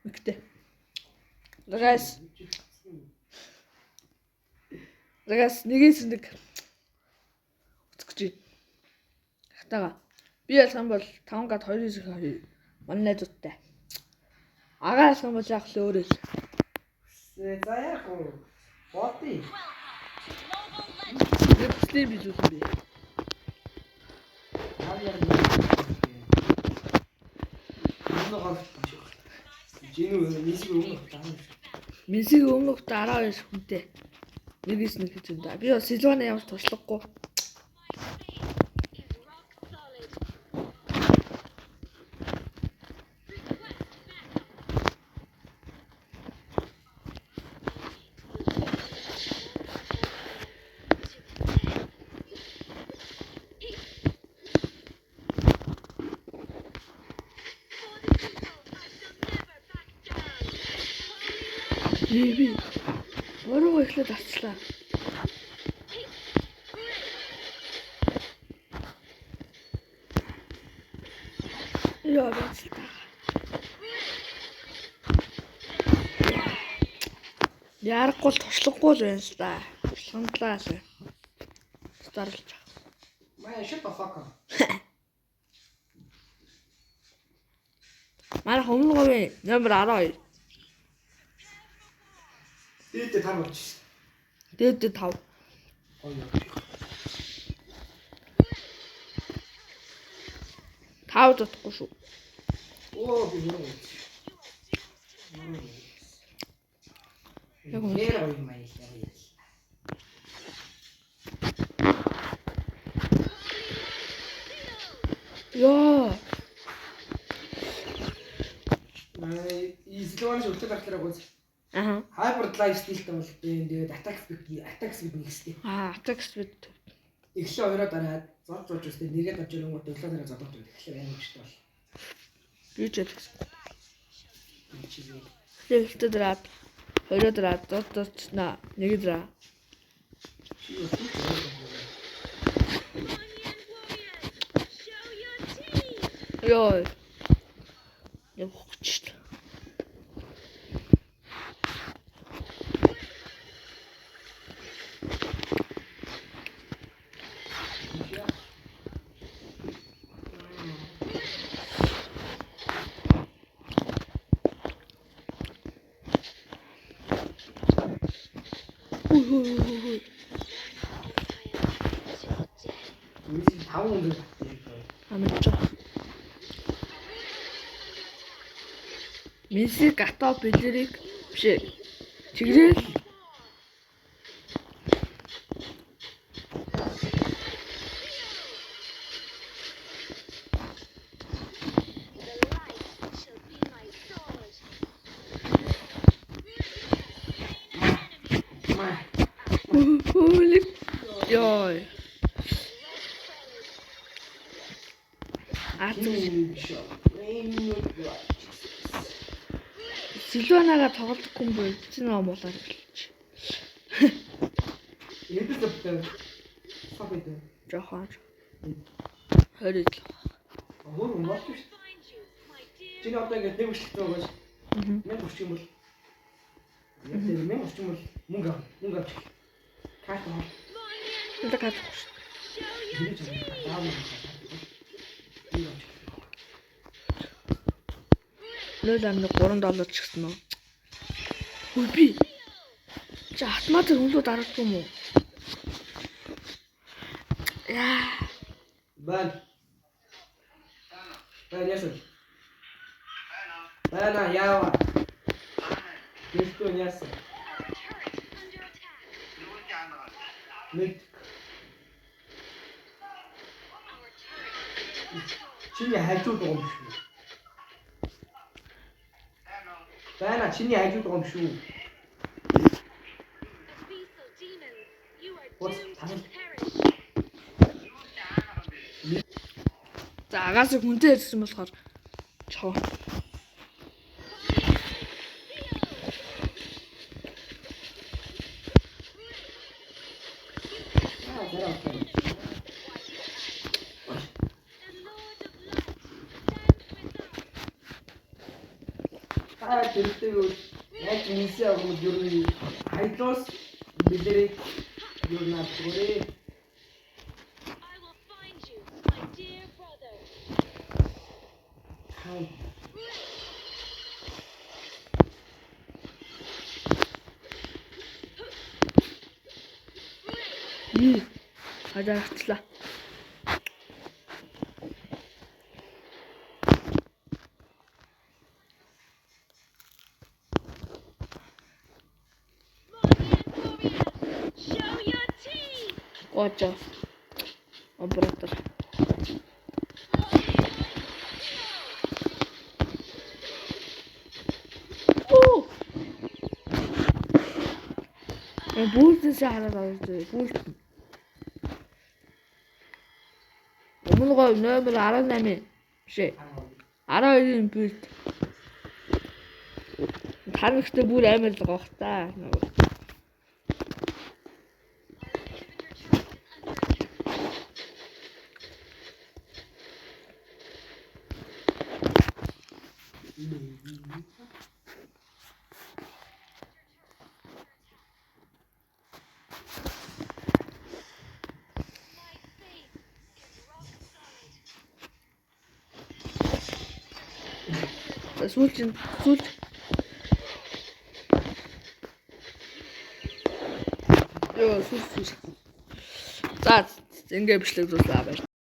Мэгтэй. Загас нэгээс нэг үзэж байна. Хатаага. Би ялсан бол 5 гад 2-2 манай найзуудтай. Агаа ялсан бол яг л өөрөө л. За яг уу. Боти. Нэвчтэй би зүйл би. Месиг өмнөх дараа биш хүнтэй. Нэгээс нэг гэж энэ. Би бас Силвана ямар туршлагагүй. Би өөрөө ихлэд авчлаа. Яа бацлаа. Ярахгүй туршлагагүй л байна л да. Туршлаганлаа л. Старлж. Маа shut the fuck up. Манай хомлогоо номер 12. Дээд тань болчих. Дээд 5. Тав дутхгүй шүү. Оо би юу вэ? Яг нь нэр ой маяг яа. Яа. Излоон шүлтэ гартлаа гоц. Аха. Hyper life style-тэй бол тэгээд attack speed нэгстэй. Attack speed. Эхлээ хоёроо дараад зодж үстэй нэгээд авч ирэнгүүт өглөө дараа зодож байдаг. Эхлээ амарчтай бол. Би ч яд. Эхлээ дараад хоёроо дараад зодчнаа нэгээд дараа. Йой. Явахч. Ой. Үгүй 5 өндөр баттай. Амарч. Месси гато бэлэрийг биш. Чигрэл. Йой. Силванага тоглохгүй юм бол чи нөө муулаар хэлчих. Эдэлтэй. Сабэд. Жохон. Хориг. Өөр юм болчих шүү. Чиний одоо ингэ нэг өчлөгтэй байгаа ш. Мэн өччих юм бол. Мэн өччих юм бол мөнгө авч. Карт авах. Энэ карт. $3 ч гэсэн үү. Хүй би. Чи автомат хөлөө дарагдсан юм уу? Яа. Бан яасан. Бана яава. Тэстүн яасан. Нэг чиний хажууд байгаа юм шүү. Бана чиний хажууд байгаа юм шүү. За агаас хүнтэй ярьсан болохоор чоо. тэртэй юу яг минсээ агуулж юу хайдлаас бидэрийг юу наадгүрээ. I will find you, my dear brother. Хай. Хажаарчлаа. Show your teeth. Очоо. Оператор. Оо. Бүлтээс хараад авч бүлт. Өмнө гоо номер 18 бишээ. 12-ийн бүлт. Танихтай бүр амар л гоох та. Сүүлч. Ёо, сүүл. За, ингээ бичлэг дуслаа байж.